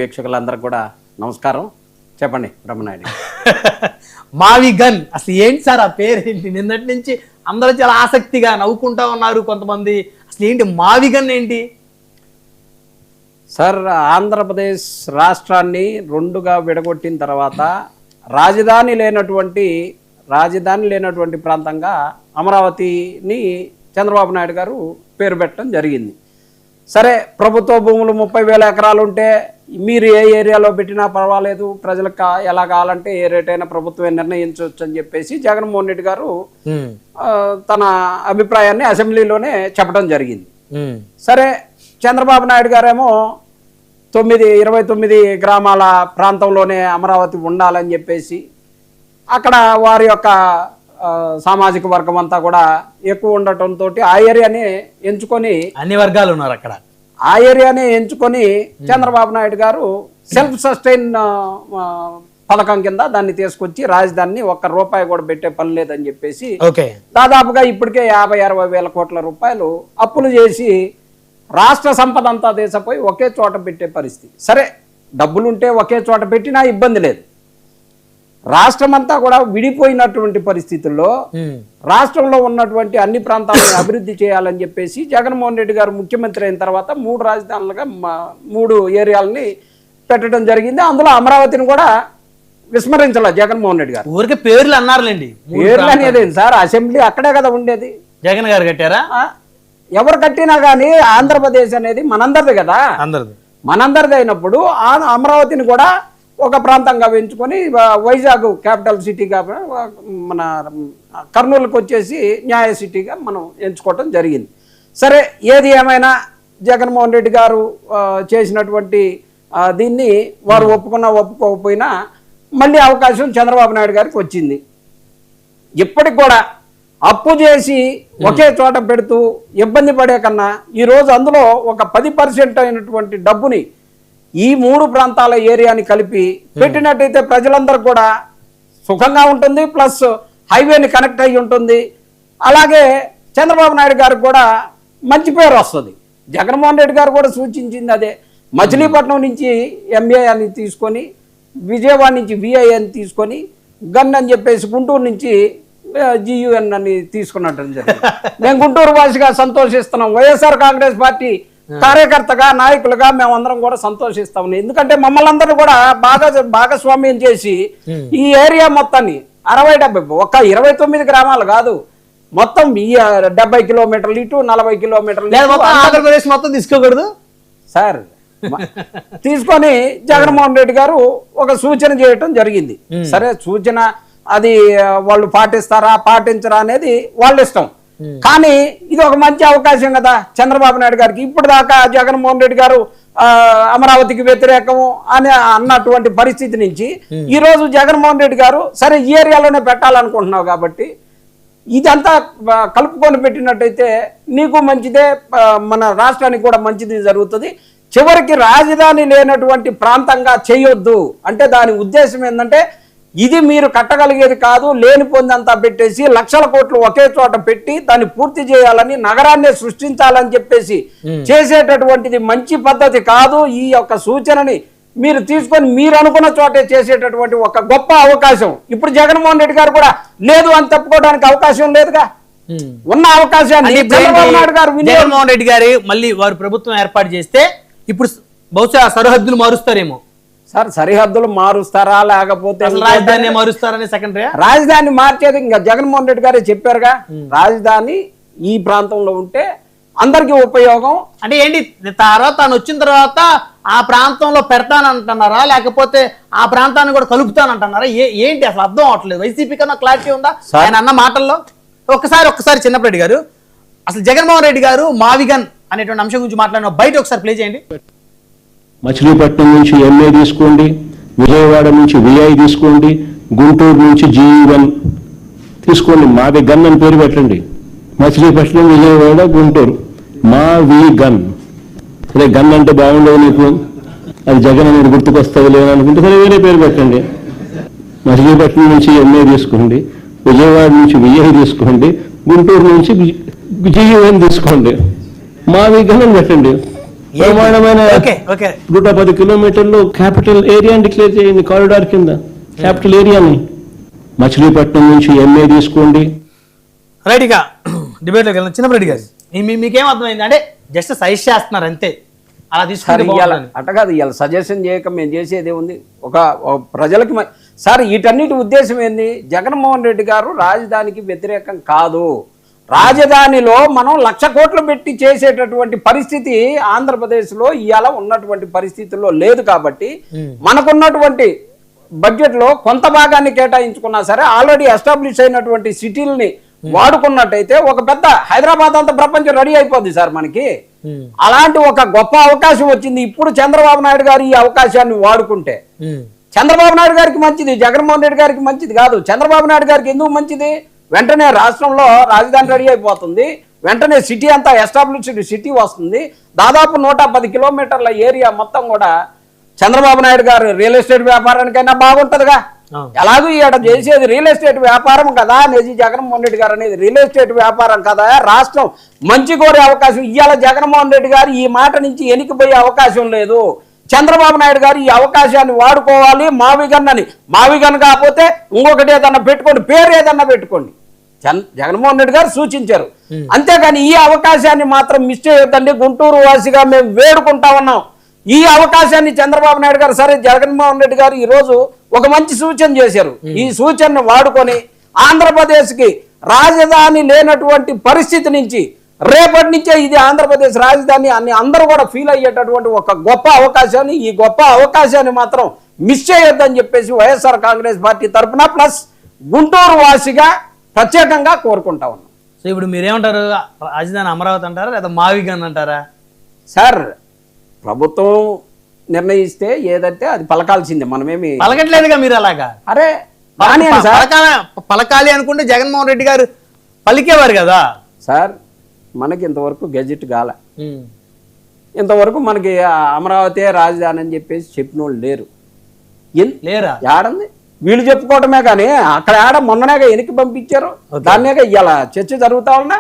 వీక్షకులందరికీ కూడా నమస్కారం. చెప్పండి బ్రహ్మనాయుడు. మావి గన్ అసలు ఏంటి సార్ ఆ పేరు ఏంటి? నిన్నటి నుంచి అందరూ చాలా ఆసక్తిగా నవ్వుకుంటా ఉన్నారు కొంతమంది. అసలు ఏంటి మావి గన్ ఏంటి సార్? ఆంధ్రప్రదేశ్ రాష్ట్రాన్ని రెండుగా విడగొట్టిన తర్వాత రాజధాని లేనటువంటి ప్రాంతంగా అమరావతిని చంద్రబాబు నాయుడు గారు పేరు పెట్టడం జరిగింది. సరే, ప్రభుత్వ భూములు 30,000 ఎకరాలు ఉంటే మీరు ఏ ఏరియాలో పెట్టినా పర్వాలేదు, ప్రజలకు ఎలా కావాలంటే ఏ రేట్ అయినా ప్రభుత్వమే నిర్ణయించవచ్చు అని చెప్పేసి జగన్మోహన్ రెడ్డి గారు తన అభిప్రాయాన్ని అసెంబ్లీలోనే చెప్పడం జరిగింది. సరే, చంద్రబాబు నాయుడు గారేమో 29 గ్రామాల ప్రాంతంలోనే అమరావతి ఉండాలని చెప్పేసి అక్కడ వారి యొక్క సామాజిక వర్గం అంతా కూడా ఎక్కువ ఉండటంతో ఆ ఏరియాని ఎంచుకొని, అన్ని వర్గాలు ఉన్నారు అక్కడ, ఆ ఏరియాని ఎంచుకొని చంద్రబాబు నాయుడు గారు సెల్ఫ్ సస్టైన్ పథకం కింద దాన్ని తీసుకొచ్చి రాజధానిని ₹1 కూడా పెట్టే పని లేదని చెప్పేసి దాదాపుగా ఇప్పటికే 50-60 వేల కోట్ల రూపాయలు అప్పులు చేసి రాష్ట్ర సంపద అంతా దేశపోయి ఒకే చోట పెట్టే పరిస్థితి. సరే, డబ్బులుంటే ఒకే చోట పెట్టినా ఇబ్బంది లేదు. రాష్ట్రం అంతా కూడా విడిపోయినటువంటి పరిస్థితుల్లో రాష్ట్రంలో ఉన్నటువంటి అన్ని ప్రాంతాలను అభివృద్ధి చేయాలని చెప్పేసి జగన్మోహన్ రెడ్డి గారు ముఖ్యమంత్రి అయిన తర్వాత 3 రాజధానులుగా 3 ఏరియాలని పెట్టడం జరిగింది. అందులో అమరావతిని కూడా విస్మరించాల జగన్మోహన్ రెడ్డి గారు. ఊరికి పేర్లు అన్నారులేండి. పేర్లు అనేది సార్, అసెంబ్లీ అక్కడే కదా ఉండేది. జగన్ గారు కట్టారా? ఎవరు కట్టినా కానీ ఆంధ్రప్రదేశ్ అనేది మనందరిది కదా. మనందరిది అయినప్పుడు అమరావతిని కూడా ఒక ప్రాంతంగా పెంచుకొని వైజాగ్ క్యాపిటల్ సిటీగా, మన కర్నూలుకి వచ్చేసి న్యాయ సిటీగా మనం ఎంచుకోవటం జరిగింది. సరే, ఏది ఏమైనా జగన్మోహన్ రెడ్డి గారు చేసినటువంటి దీన్ని వారు ఒప్పుకున్నా ఒప్పుకోకపోయినా మళ్ళీ అవకాశం చంద్రబాబు నాయుడు గారికి వచ్చింది. ఇప్పటికి కూడా అప్పు చేసి ఒకే చోట పెడుతూ ఇబ్బంది పడే కన్నా ఈరోజు అందులో ఒక 10% అయినటువంటి డబ్బుని ఈ 3 ప్రాంతాల ఏరియాని కలిపి పెట్టినట్టయితే ప్రజలందరూ కూడా సుఖంగా ఉంటుంది, ప్లస్ హైవేని కనెక్ట్ అయ్యి ఉంటుంది. అలాగే చంద్రబాబు నాయుడు గారికి కూడా మంచి పేరు వస్తుంది. జగన్మోహన్ రెడ్డి గారు కూడా సూచించింది అదే. మచిలీపట్నం నుంచి ఎంఏ అని తీసుకొని, విజయవాడ నుంచి విఐ అని తీసుకొని, గన్ అని చెప్పేసి గుంటూరు నుంచి GUN అని తీసుకున్నట్టు జరిగింది. మేము గుంటూరు వాసిగా సంతోషిస్తున్నాం. వైఎస్ఆర్ కాంగ్రెస్ పార్టీ కార్యకర్తగా, నాయకులుగా మేమందరం కూడా సంతోషిస్తాం. ఎందుకంటే మమ్మల్ని అందరూ కూడా భాగస్వామ్యం చేసి ఈ ఏరియా మొత్తాన్ని 60-70 ఒక్క 29 గ్రామాలు కాదు, మొత్తం ఈ 70 కిలోమీటర్లు ఇటు, 40 కిలోమీటర్లు ఆంధ్రప్రదేశ్ మొత్తం తీసుకోకూడదు సార్ తీసుకొని జగన్మోహన్ రెడ్డి గారు ఒక సూచన చేయటం జరిగింది. సరే, సూచన అది వాళ్ళు పాటిస్తారా పాటించరా అనేది వాళ్ళ ఇష్టం. కానీ ఇది ఒక మంచి అవకాశం కదా చంద్రబాబు నాయుడు గారికి. ఇప్పుడు దాకా జగన్మోహన్ రెడ్డి గారు అమరావతికి వ్యతిరేకము అని అన్నటువంటి పరిస్థితి నుంచి ఈ రోజు జగన్మోహన్ రెడ్డి గారు సరే ఈ ఏరియాలోనే పెట్టాలనుకుంటున్నావు కాబట్టి ఇదంతా కలుపుకొని పెట్టినట్టయితే నీకు మంచిదే, మన రాష్ట్రానికి కూడా మంచిది జరుగుతుంది. చివరికి రాజధాని లేనటువంటి ప్రాంతంగా చేయొద్దు అంటే దాని ఉద్దేశం ఏంటంటే ఇది మీరు కట్టగలిగేది కాదు, లేని పొందంతా పెట్టేసి లక్షల కోట్లు ఒకే చోట పెట్టి దాన్ని పూర్తి చేయాలని, నగరాన్ని సృష్టించాలని చెప్పేసి చేసేటటువంటిది మంచి పద్ధతి కాదు. ఈ యొక్క సూచనని మీరు తీసుకొని మీరు అనుకున్న చోటే చేసేటటువంటి ఒక గొప్ప అవకాశం ఇప్పుడు జగన్మోహన్ రెడ్డి గారు కూడా లేదు అని చెప్పుకోవడానికి అవకాశం లేదుగా. ఉన్న అవకాశాన్ని చంద్రబాబు నాయుడు గారు, జగన్మోహన్ రెడ్డి గారు మళ్ళీ వారు ప్రభుత్వం ఏర్పాటు చేస్తే ఇప్పుడు బహుశా సరిహద్దులు మారుస్తారేమో. సార్, సరిహద్దులు మారుస్తారా లేకపోతే రాజధాని మారుస్తారని సెకండరీ? రాజధాని మార్చేది ఇంకా జగన్మోహన్ రెడ్డి గారే చెప్పారుగా. రాజధాని ఈ ప్రాంతంలో ఉంటే అందరికి ఉపయోగం. అంటే ఏంటి తాను వచ్చిన తర్వాత ఆ ప్రాంతంలో పెడతానంటున్నారా లేకపోతే ఆ ప్రాంతాన్ని కూడా కలుపుతానంటున్నారా? ఏంటి అసలు అర్థం అవట్లేదు. వైసీపీ కన్నా క్లారిటీ ఉందా ఆయన అన్న మాటల్లో? ఒక్కసారి చిన్నప్పరెడ్డి గారు అసలు జగన్మోహన్ రెడ్డి గారు మావిగన్ అనేటువంటి అంశం గురించి మాట్లాడిన బయట ఒకసారి ప్లే చేయండి. మచిలీపట్నం నుంచి ఎంఏ తీసుకోండి, విజయవాడ నుంచి విఐ తీసుకోండి, గుంటూరు నుంచి GUN తీసుకోండి. మావి గన్ అని పేరు పెట్టండి. మచిలీపట్నం, విజయవాడ, గుంటూరు మావి గన్. సరే, గన్ అంటే బాగుండవు నీకు, అది జగన్ అనేది గుర్తుకొస్తుంది లేదనుకుంటే సరే వేరే పేరు పెట్టండి. మచిలీపట్నం నుంచి ఎంఏ తీసుకోండి, విజయవాడ నుంచి విఐ తీసుకోండి, గుంటూరు నుంచి GUN తీసుకోండి, మావి గన్ అని పెట్టండి. బ్రహ్మాండమైన ఓకే ఓకే 110 కిలోమీటర్లు క్యాపిటల్ ఏరియాని డిక్లేర్ చేయండి కారిడార్ కింద క్యాపిటల్ ఏరియాని. మచిలీపట్నం నుంచి ఎంఏ తీసుకోండి. రైట్, ఇక డిబేట్లోకి వెళ్ళిన చిన్నప్పటి గారు మీకేం అర్థమైంది అంటే జస్ట్ సజెస్ట్ చేస్తున్నారు అంతే, అలా సార్ తీసుకుంటే ఇవాళ బాగుంటుంది. అట్ట కాదు, ఇవాళ సజెషన్ చేయక మేము చేసేది ఉంది. ఒక ప్రజలకి సార్ వీటన్నిటి ఉద్దేశం ఏంది? జగన్మోహన్ రెడ్డి గారు రాజధానికి వ్యతిరేకం కాదు. రాజధానిలో మనం 1,00,000 కోట్లు పెట్టి చేసేటటువంటి పరిస్థితి ఆంధ్రప్రదేశ్లో ఇవాళ ఉన్నటువంటి పరిస్థితుల్లో లేదు. కాబట్టి మనకున్నటువంటి బడ్జెట్లో కొంత భాగాన్ని కేటాయించుకున్నా సరే ఆల్రెడీ ఎస్టాబ్లిష్ అయినటువంటి సిటీలని వాడుకున్నట్టయితే ఒక పెద్ద హైదరాబాద్ అంతా ప్రపంచం రెడీ అయిపోద్ది సార్ మనకి. అలాంటి ఒక గొప్ప అవకాశం వచ్చింది. ఇప్పుడు చంద్రబాబు నాయుడు గారు ఈ అవకాశాన్ని వాడుకుంటే చంద్రబాబు నాయుడు గారికి మంచిది, జగన్మోహన్ రెడ్డి గారికి మంచిది కాదు. చంద్రబాబు నాయుడు గారికి ఎందుకు మంచిది? వెంటనే రాష్ట్రంలో రాజధాని రెడీ అయిపోతుంది, వెంటనే సిటీ అంతా ఎస్టాబ్లిష్డ్ సిటీ వస్తుంది. దాదాపు 110 కిలోమీటర్ల ఏరియా మొత్తం కూడా చంద్రబాబు నాయుడు గారు రియల్ ఎస్టేట్ వ్యాపారానికైనా బాగుంటుందిగా. ఎలాగూ ఈడ చేసేది రియల్ ఎస్టేట్ వ్యాపారం కదా అనేది, జగన్మోహన్ రెడ్డి గారు అనేది రియల్ ఎస్టేట్ వ్యాపారం కదా. రాష్ట్రం మంచి కోరే అవకాశం ఇవాళ జగన్మోహన్ రెడ్డి గారు ఈ మాట నుంచి వెనక్కిపోయే అవకాశం లేదు. చంద్రబాబు నాయుడు గారు ఈ అవకాశాన్ని వాడుకోవాలి. మావిగన్ కాకపోతే ఇంకొకటి ఏదన్నా పెట్టుకోండి, పేరు ఏదన్నా పెట్టుకోండి. జగన్మోహన్ రెడ్డి గారు సూచించారు, అంతేగాని ఈ అవకాశాన్ని మాత్రం మిస్ చేయొద్దండి. గుంటూరు వాసిగా మేము వేడుకుంటా ఉన్నాం ఈ అవకాశాన్ని. చంద్రబాబు నాయుడు గారు సరే, జగన్మోహన్ రెడ్డి గారు ఈ రోజు ఒక మంచి సూచన చేశారు. ఈ సూచనను వాడుకొని ఆంధ్రప్రదేశ్కి రాజధాని లేనటువంటి పరిస్థితి నుంచి రేపటి నుంచే ఇది ఆంధ్రప్రదేశ్ రాజధాని అని అందరూ కూడా ఫీల్ అయ్యేటటువంటి ఒక గొప్ప అవకాశాన్ని, ఈ గొప్ప అవకాశాన్ని మాత్రం మిస్ చేయొద్దని చెప్పేసి వైఎస్ఆర్ కాంగ్రెస్ పార్టీ తరఫున ప్లస్ గుంటూరు వాసిగా ప్రత్యేకంగా కోరుకుంటా ఉన్నాం. సో ఇప్పుడు మీరేమంటారు? రాజధాని అమరావతి అంటారా లేదా మావిగన్ అంటారా? సార్ ప్రభుత్వం నిర్ణయిస్తే ఏదంటే అది పలకాల్సిందే, మనమేమి పలకట్లేదుగా మీరు అలాగా. అరే పలకాలి అనుకుంటే జగన్మోహన్ రెడ్డి గారు పలికేవారు కదా సార్. మనకి ఇంతవరకు గెజిట్ కాల, ఇంతవరకు మనకి అమరావతి రాజధాని అని చెప్పేసి చెప్పిన వాళ్ళు లేరా? ఆడంది వీళ్ళు చెప్పుకోవటమే కానీ అక్కడ ఆడ మొన్ననేగా వెనక్కి పంపించారు. దాన్నేగా ఇవాళ చర్చ జరుగుతా ఉన్నా.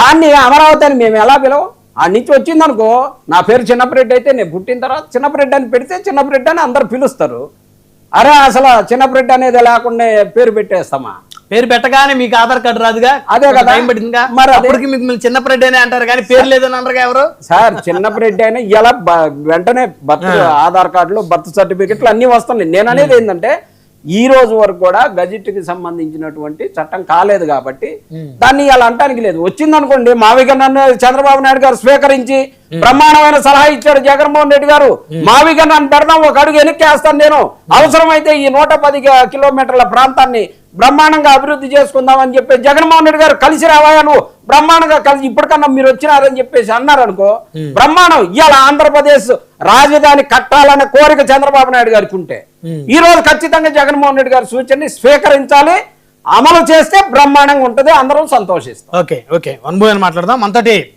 దాన్ని అమరావతి అని మేము ఎలా పిలవం? ఆ నుంచి వచ్చిందనుకో, నా పేరు చిన్నప్పరెడ్డి అయితే నేను పుట్టిన తర్వాత చిన్నప్పరెడ్డి అని పెడితే చిన్నప్పరెడ్డి అని అందరు పిలుస్తారు. అరే అసలు చిన్నప్పరెడ్డి అనేది లేకుండా పేరు పెట్టేస్తామా? పేరు పెట్టగానే మీకు ఆధార్ కార్డు రాదుగా, అదే కదా టైం పట్టిందిగా. మరి అప్పటికి మీకు చిన్నప్పరెడ్డి అని అంటారు కానీ పేరు లేదని అంటారు ఎవరు? సార్ చిన్నప్పరెడ్డి అయినా ఇలా వెంటనే ఆధార్ కార్డులు బర్త్ సర్టిఫికెట్లు అన్ని వస్తున్నాయి. నేను అనేది ఏంటంటే ఈ రోజు వరకు కూడా గజెట్కి సంబంధించినటువంటి చట్టం కాలేదు కాబట్టి దాన్ని ఇలా అంటానికి లేదు. వచ్చిందనుకోండి, మావిగన్ చంద్రబాబు నాయుడు గారు స్వీకరించి బ్రహ్మాండమైన సలహా ఇచ్చాడు జగన్మోహన్ రెడ్డి గారు. మావిగన్ అని పెడదాం, ఒక అడుగు వెనక్కేస్తాను నేను, అవసరమైతే ఈ 110 కిలోమీటర్ల ప్రాంతాన్ని బ్రహ్మాండంగా అభివృద్ధి చేసుకుందాం అని చెప్పి జగన్మోహన్ రెడ్డి గారు కలిసి రావాయా నువ్వు బ్రహ్మాండంగా కలిసి ఇప్పటికన్నా మీరు వచ్చినారని చెప్పేసి అన్నారు అనుకో, బ్రహ్మాండం. ఇవాళ ఆంధ్రప్రదేశ్ రాజధాని కట్టాలనే కోరిక చంద్రబాబు నాయుడు గారికి ఉంటే ఈ రోజు ఖచ్చితంగా జగన్మోహన్ రెడ్డి గారి సూచనని స్వీకరించాలి, అమలు చేస్తే బ్రహ్మాండంగా ఉంటుంది, అందరూ సంతోషిస్తారు. ఓకే ఓకే, మాట్లాడదాం మనతోటి